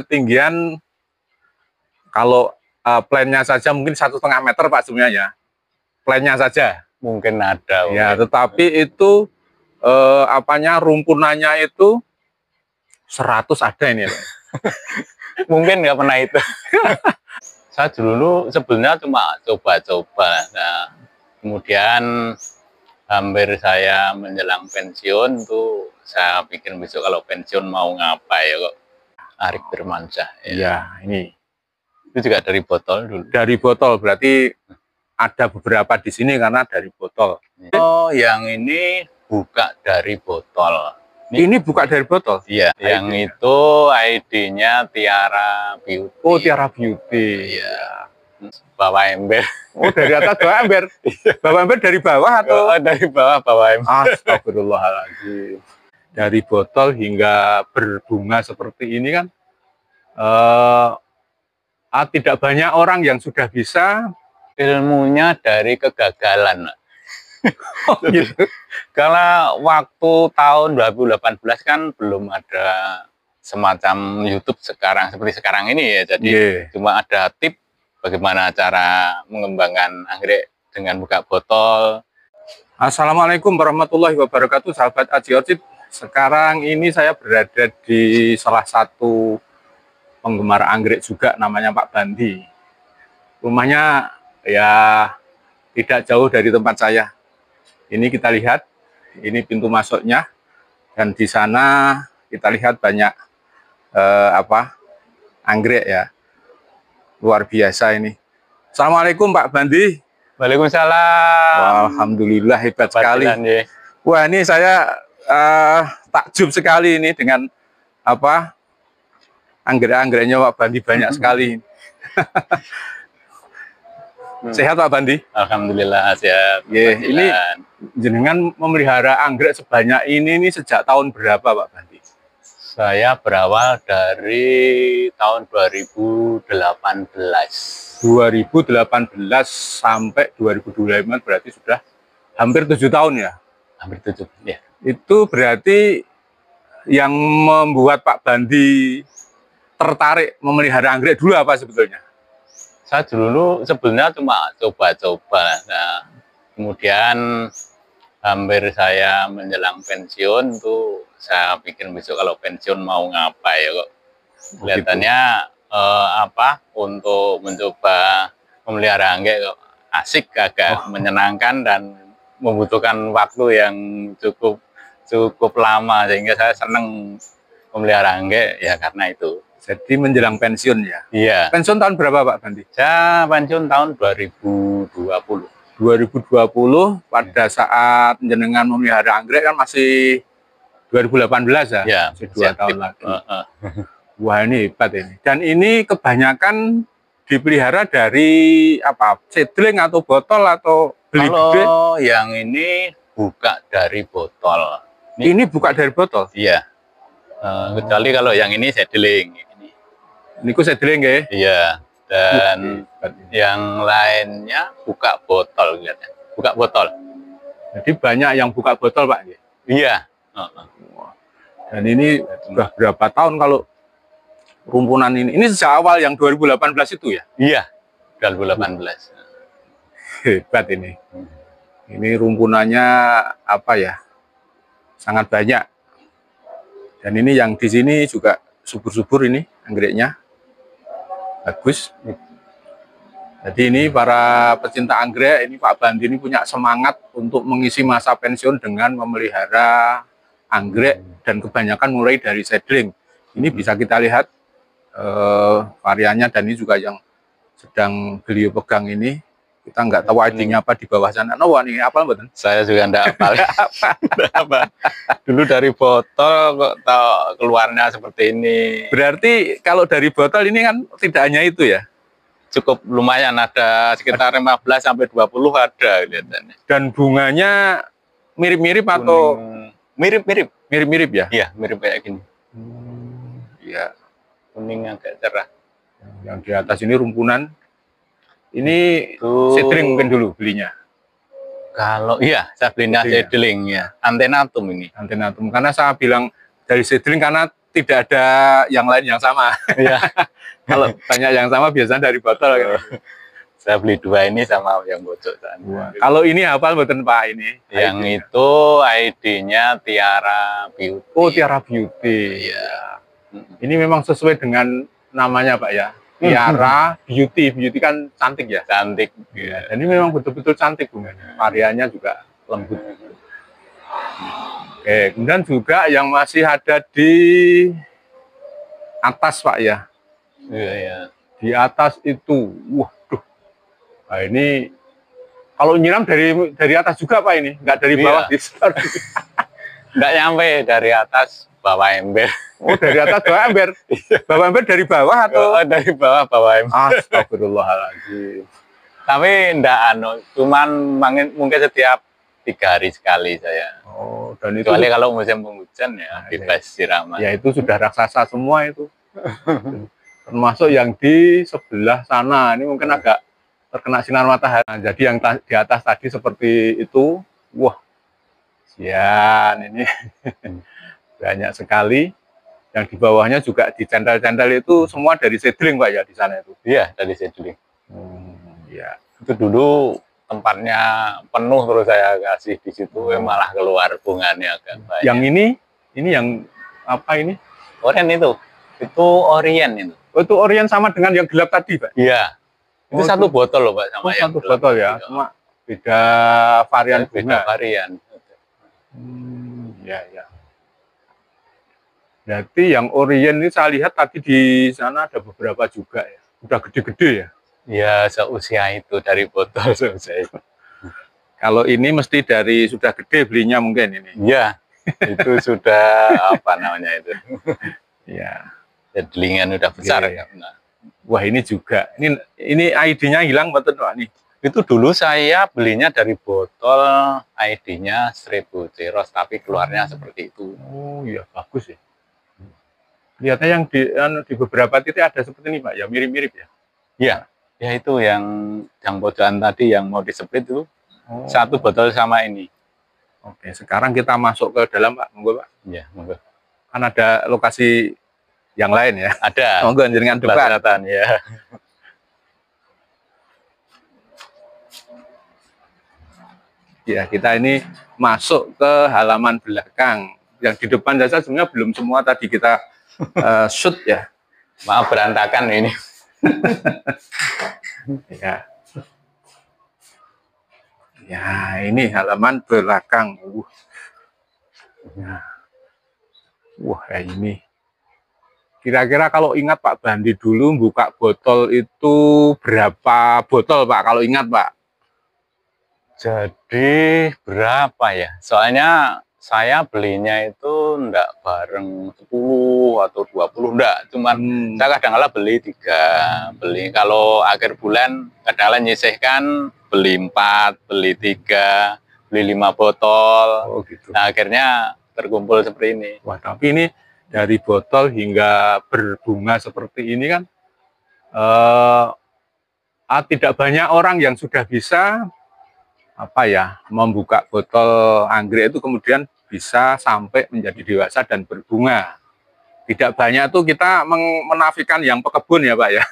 ketinggian kalau plannya saja mungkin 1,5 meter Pak sebenarnya. Plannya saja Mungkin ada. ya, mungkin. tetapi itu rumpunannya itu 100 ada ini. Mungkin nggak pernah itu. Saya dulu sebenarnya cuma coba-coba. Nah, kemudian hampir saya menjelang pensiun tuh saya pikir besok kalau pensiun mau ngapain ya kok Arik Firmansyah. Ya, ini Itu juga dari botol dulu. dari botol, berarti ada beberapa di sini karena dari botol. Oh, yang ini buka dari botol. Ini buka dari botol? Iya, yang itu ID-nya Tiara Beauty. Oh, Tiara Beauty. Iya. Bawa ember. Oh, dari atas bawa ember. Bawa ember dari bawah atau? Oh, dari bawah bawa ember. Astagfirullahaladzim. Dari botol hingga berbunga seperti ini kan, tidak banyak orang yang sudah bisa. Ilmunya dari kegagalan. Oh, gitu. Karena waktu tahun 2018 kan belum ada semacam YouTube sekarang seperti sekarang ini ya. Jadi cuma ada tip bagaimana cara mengembangkan anggrek dengan buka botol. Assalamualaikum warahmatullahi wabarakatuh, sahabat Aji Orchid. Sekarang ini saya berada di salah satu penggemar anggrek juga, namanya Pak Bandi. Rumahnya ya tidak jauh dari tempat saya. Ini kita lihat, ini pintu masuknya, dan di sana kita lihat banyak anggrek ya, luar biasa ini. Assalamualaikum Pak Bandi. Waalaikumsalam. Alhamdulillah, hebat sekali. Wah, ini saya takjub sekali ini dengan anggrek-anggreknya Pak Bandi, banyak sekali. Sehat Pak Bandi? Alhamdulillah sehat. Ini jenengan memelihara anggrek sebanyak ini sejak tahun berapa Pak Bandi? Saya berawal dari tahun 2018. 2018 sampai 2025 berarti sudah hampir 7 tahun ya? Hampir 7, ya. Itu berarti yang membuat Pak Bandi tertarik memelihara anggrek dulu apa sebetulnya? Saya dulu sebenarnya cuma coba-coba. Nah, kemudian hampir saya menjelang pensiun tuh saya pikir besok kalau pensiun mau ngapain ya kok. Kelihatannya untuk mencoba memelihara anggrek kok asik, agak menyenangkan dan membutuhkan waktu yang cukup lama, sehingga saya senang memelihara anggrek ya karena itu. Jadi menjelang pensiun ya? Iya. Pensiun tahun berapa Pak Bandi? Saya pensiun tahun 2020. 2020 pada saat jenengan memelihara anggrek kan masih 2018 ya? Ya, masih 2 tahun lagi. Wah, ini hebat ini. Dan ini kebanyakan dipelihara dari seedling atau botol atau beli gede? Kalau yang ini buka dari botol. Ini buka dari botol? Iya. Kecuali kalau yang ini seedling. Ini ku seedling ya? Iya. Dan yang lainnya buka botol, kelihatannya. Buka botol. Jadi banyak yang buka botol Pak? Iya. Dan ini sudah berapa tahun kalau rumpunan ini? Ini sejak awal yang 2018 itu ya? Iya, 2018. Hebat ini. Ini rumpunannya sangat banyak. Dan ini yang di sini juga subur-subur ini anggreknya. Bagus. Jadi ini para pecinta anggrek, ini Pak Bandi ini punya semangat untuk mengisi masa pensiun dengan memelihara anggrek, dan kebanyakan mulai dari seedling. Ini bisa kita lihat variannya, dan ini juga yang sedang beliau pegang ini. Kita nggak tahu ID-nya apa di bawah sana. Nah, ini apa betul? Saya juga nggak apa. Dulu dari botol kok tahu keluarnya seperti ini. Berarti kalau dari botol ini kan tidak hanya itu ya? Cukup lumayan, ada sekitar 15 sampai 20 ada kelihatannya. Dan bunganya mirip-mirip atau mirip-mirip? Mirip-mirip ya? Iya, mirip kayak gini. Iya. Kuning agak cerah. Yang di atas ini rumpunan. Ini seedling mungkin dulu belinya. Kalau iya, saya belinya seedling ya. Antenatum ini. Antenatum. Karena saya bilang dari seedling karena tidak ada yang lain yang sama. Iya. Kalau banyak yang sama biasanya dari botol. Kan? Saya beli 2 ini sama yang bocor sana. Kalau ini hafal betul Pak ini? Yang itu ID-nya Tiara Beauty. Oh, Tiara Beauty. Iya. Ini memang sesuai dengan namanya Pak ya. Tiara Beauty. Beauty kan cantik ya. Cantik. Ya. Dan ini memang betul-betul cantik bunganya. Variannya juga lembut. Oke, kemudian juga yang masih ada di atas Pak ya. Iya, iya. Di atas itu, waduh. Nah, ini kalau nyiram dari atas juga Pak ini, nggak dari bawah. Iya. Nggak nyampe dari atas bawah ember. Oh, dari atas bawah ember. Bawah ember dari bawah atau? Oh, dari bawah bawah ember. Astagfirullahaladzim. Tapi enggak cuman mungkin setiap 3 hari sekali saya. Oh, dan itu kecuali kalau musim penghujan ya bebas siraman. Ya itu sudah raksasa semua itu. Termasuk yang di sebelah sana ini mungkin agak terkena sinar matahari. Nah, jadi yang di atas tadi seperti itu, wah, sian ini banyak sekali. Yang di bawahnya juga di cendal-cendal itu semua dari seedling Pak ya di sana itu. Iya, dari seedling. Ya. Itu dulu tempatnya penuh terus saya kasih di situ, malah keluar bunganya agak banyak. Yang ini yang apa ini? Orien itu orien itu. Oh, itu orien sama dengan yang gelap tadi Pak? Iya. Itu satu botol loh Pak sama yang satu botol ya, cuma beda varian bunga. Beda varian. Ya, ya. Berarti yang orien ini saya lihat tadi di sana ada beberapa juga ya. Udah gede-gede ya? Ya, seusia itu dari botol seusia itu. Kalau ini mesti dari sudah gede belinya mungkin ini. Iya, itu sudah apa namanya itu? Ya. Seedlingan udah besar ya. Nah. Wah, ini juga. Ini ID-nya hilang betul Pak nih. Itu dulu saya belinya dari botol, ID-nya 1000 ceros, tapi keluarnya seperti itu. Oh iya, bagus ya. Lihatnya yang di beberapa titik ada seperti ini Pak, ya mirip-mirip ya. Iya. Ya itu yang pojokan tadi yang mau disepit itu satu botol sama ini. Oke, sekarang kita masuk ke dalam Pak, monggo Pak. Iya, monggo. Kan ada lokasi yang lain ya. Ada. Monggo jenengan depan. Ya. Ya, kita ini masuk ke halaman belakang. Yang di depan saja sebenarnya belum semua tadi kita shoot ya. Maaf berantakan ini. Ya. Ya, ini halaman belakang. Wah, ini. Kira-kira kalau ingat Pak Bandi dulu buka botol itu berapa botol Pak? Kalau ingat Pak? Jadi berapa ya? Soalnya saya belinya itu enggak bareng 10 atau 20, enggak. Cuman saya kadang-kala beli 3. Beli kalau akhir bulan kadang-kala nyisihkan beli 4, beli 3, beli 5 botol. Oh, gitu. Nah, akhirnya terkumpul seperti ini. Wah, tapi ini dari botol hingga berbunga seperti ini kan tidak banyak orang yang sudah bisa membuka botol anggrek itu kemudian bisa sampai menjadi dewasa dan berbunga. Tidak banyak tuh kita menafikan yang pekebun ya Pak ya.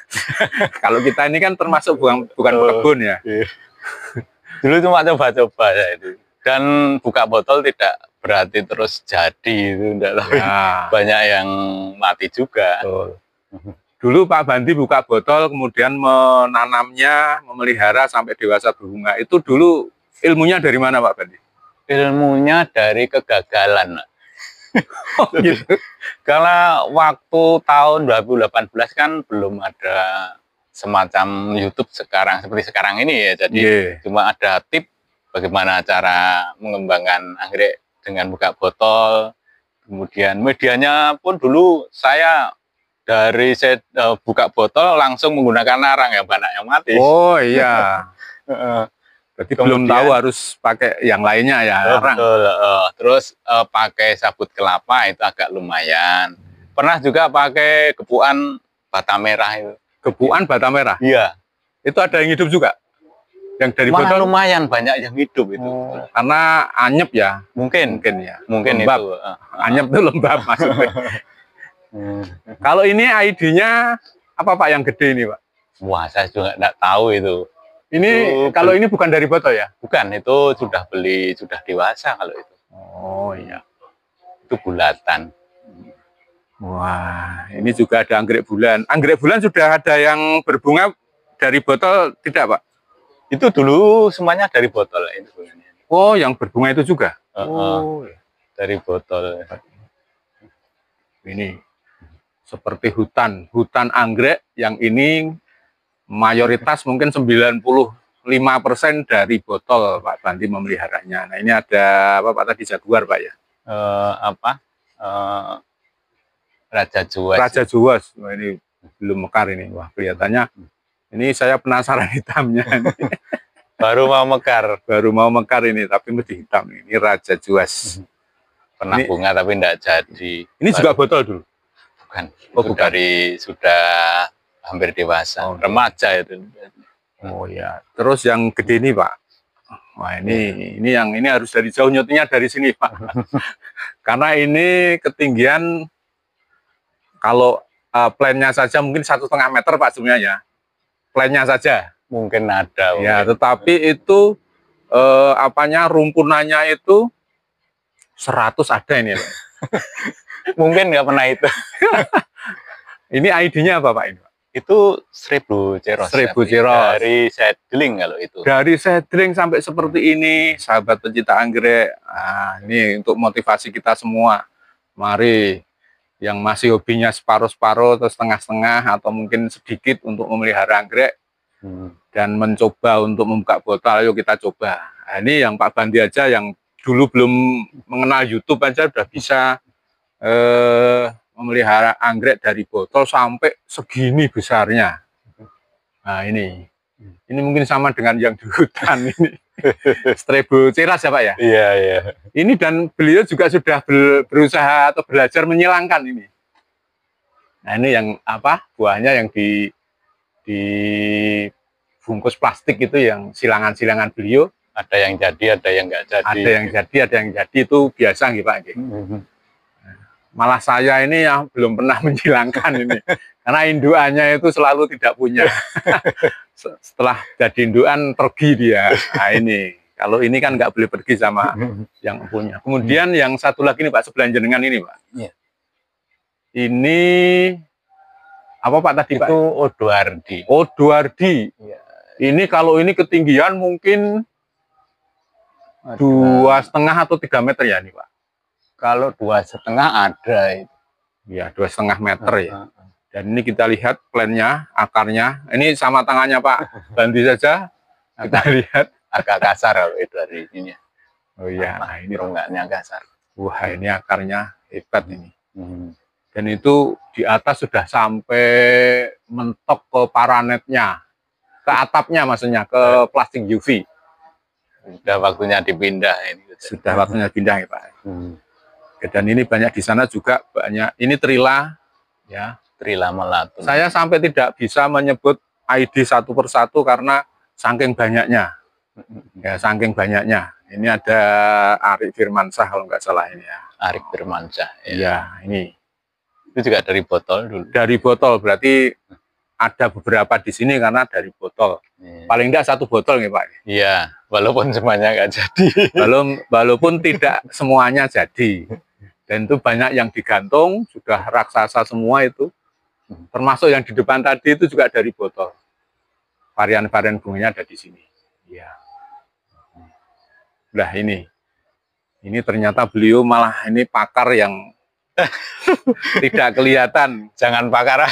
Kalau kita ini kan termasuk bukan pekebun ya. Dulu cuma coba-coba ya itu. Dan buka botol tidak berarti terus jadi itu, ya. Banyak yang mati juga. Betul. Dulu Pak Bandi buka botol kemudian menanamnya, memelihara sampai dewasa berbunga. Itu dulu ilmunya dari mana Pak Bandi? Ilmunya dari kegagalan. Oh, gitu. Karena waktu tahun 2018 kan belum ada semacam YouTube seperti sekarang ini ya. Jadi cuma ada tip bagaimana cara mengembangkan anggrek dengan buka botol. Kemudian medianya pun dulu saya dari buka botol langsung menggunakan arang ya, banyak yang mati. Oh iya. Berarti belum tahu harus pakai yang lainnya ya, arang. Terus pakai sabut kelapa itu agak lumayan. Pernah juga pakai gepukan bata merah itu. Gepukan bata merah? Iya. Itu ada yang hidup juga? Yang dari malah botol? Lumayan banyak yang hidup itu. Karena anyep ya? Mungkin ya. Mungkin lembab. Itu. Anyep itu lembab maksudnya. Kalau ini ID-nya apa Pak yang gede ini Pak? Wah, saya juga nggak tahu itu. Ini kalau ini bukan dari botol ya? Bukan, itu sudah beli, sudah dewasa kalau itu. Oh iya. Itu bulatan. Wah, ini juga ada anggrek bulan. Anggrek bulan sudah ada yang berbunga dari botol tidak Pak? Itu dulu semuanya dari botol itu. Oh, yang berbunga itu juga? Oh, dari botol. Ini seperti hutan anggrek yang ini mayoritas mungkin 95% dari botol Pak Bandi memeliharanya. Nah ini ada apa Pak tadi jaguar Pak ya? Raja Juwas. Raja Juwas. Wah, ini belum mekar ini. Wah kelihatannya ini saya penasaran hitamnya. Baru mau mekar. Baru mau mekar ini tapi mesti hitam. Ini Raja Juwas. Pernah ini, bunga tapi tidak jadi. Ini baru, juga botol dulu? Bukan. Oh, bukan. Sudah hampir dewasa, remaja itu. Oh ya. Terus yang gede ini Pak. Wah ini harus dari jauh, nyotinya dari sini Pak. Karena ini ketinggian kalau plannya saja mungkin 1,5 meter Pak sebenarnya. Plannya saja. Mungkin ada. Ya, tetapi itu rumpunannya itu 100 ada ini. Mungkin nggak pernah itu. Ini ID-nya apa Pak ini? Itu 1000 ceros. 1000 ceros. Dari seedling kalau itu. Dari seedling sampai seperti ini, sahabat pencinta anggrek. Nah, ini untuk motivasi kita semua. Mari yang masih hobinya separuh-separuh atau setengah-setengah atau mungkin sedikit untuk memelihara anggrek dan mencoba untuk membuka botol, ayo kita coba. Nah, ini yang Pak Bandi aja yang dulu belum mengenal YouTube aja udah bisa memelihara anggrek dari botol sampai segini besarnya. Nah ini mungkin sama dengan yang di hutan ini. 1000 ceras ya Pak ya? Iya, iya. Ini dan beliau juga sudah berusaha atau belajar menyilangkan ini. Nah ini yang apa? Buahnya yang dibungkus plastik itu yang silangan-silangan beliau. Ada yang jadi, ada yang nggak jadi. Ada yang jadi, ada yang jadi, itu biasa gitu Pak. Malah saya ini yang belum pernah menghilangkan ini. Karena induannya itu selalu tidak punya. Setelah jadi induan pergi dia. Nah ini, kalau ini kan nggak boleh pergi sama yang punya. Kemudian yang satu lagi nih Pak, sebelah jenengan ini Pak. Ya. Ini apa Pak tadi Pak? Itu Odoardi. Odoardi. Ya. Ini kalau ini ketinggian mungkin 2,5 atau 3 meter ya nih Pak? Kalau 2,5 ada itu. Ya 2,5 meter ya. Dan ini kita lihat plannya, akarnya. Ini sama tangannya Pak Bandi saja. Kita lihat agak kasar kalau itu dari ini. Oh iya, nah ini rongganya kasar. Wah ini akarnya hebat ini. Dan itu di atas sudah sampai mentok ke paranetnya, ke atapnya maksudnya, ke plastik UV. Sudah waktunya dipindah ini. Sudah waktunya pindah ya Pak. Dan ini banyak di sana juga banyak. Ini trila, ya. Trila melatu. Saya sampai tidak bisa menyebut ID satu persatu karena saking banyaknya. Ya, saking banyaknya. Ini ada Arik Firmansyah kalau nggak salah ini ya. Arik Firmansyah. Ya, ini. Itu juga dari botol dulu. Dari botol berarti ada beberapa di sini karena dari botol. Paling enggak 1 botol nih Pak. Iya, walaupun semuanya nggak jadi. Walaupun tidak semuanya jadi. Dan itu banyak yang digantung, sudah raksasa semua itu. Termasuk yang di depan tadi itu juga dari botol. Varian-varian bunganya ada di sini. Ya. Nah ini ternyata beliau malah ini pakar yang tidak kelihatan. Jangan pakar.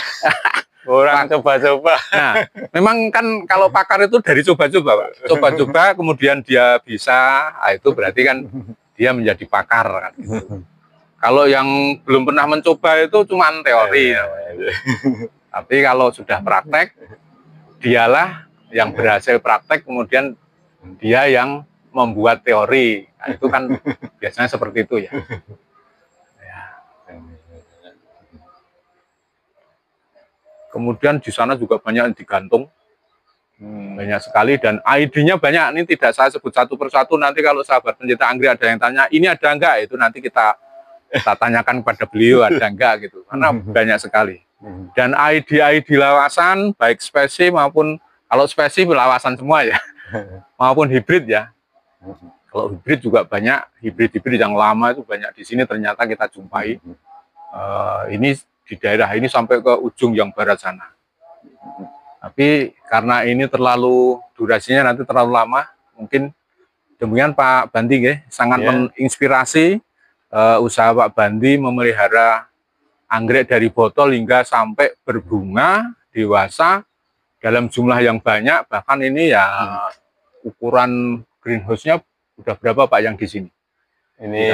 Orang coba-coba. Nah, memang kan kalau pakar itu dari coba-coba, Pak. Coba-coba kemudian dia bisa, nah itu berarti kan dia menjadi pakar kan gitu. Kalau yang belum pernah mencoba itu cuma teori. Tapi kalau sudah praktek, dialah yang berhasil praktek, kemudian dia yang membuat teori. Nah, itu kan biasanya seperti itu ya. Kemudian di sana juga banyak yang digantung, banyak sekali, dan ID-nya banyak. Ini tidak saya sebut satu persatu, nanti kalau sahabat pencinta anggrek ada yang tanya, ini ada enggak? Itu nanti kita kita tanyakan kepada beliau ada enggak gitu, karena banyak sekali. Dan ID lawasan baik spesies maupun kalau spesies lawasan semua ya, maupun hibrid ya. Kalau hibrid juga banyak, hibrid yang lama itu banyak di sini ternyata kita jumpai. Ini di daerah ini sampai ke ujung yang barat sana. Tapi karena ini terlalu durasinya nanti terlalu lama, mungkin demikian Pak Bandi sangat menginspirasi usaha Pak Bandi memelihara anggrek dari botol hingga sampai berbunga dewasa dalam jumlah yang banyak. Bahkan ini ya ukuran greenhouse-nya udah berapa Pak yang di sini? Ini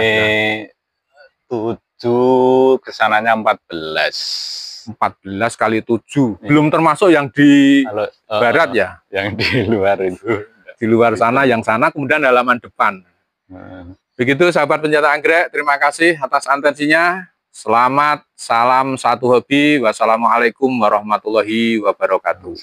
7, kesananya 14 kali 7. Belum termasuk yang di barat ya? Yang di luar itu. Di luar sana, yang sana kemudian halaman depan. Begitu sahabat pencinta anggrek, terima kasih atas atensinya. Selamat, salam satu hobi. Wassalamualaikum warahmatullahi wabarakatuh.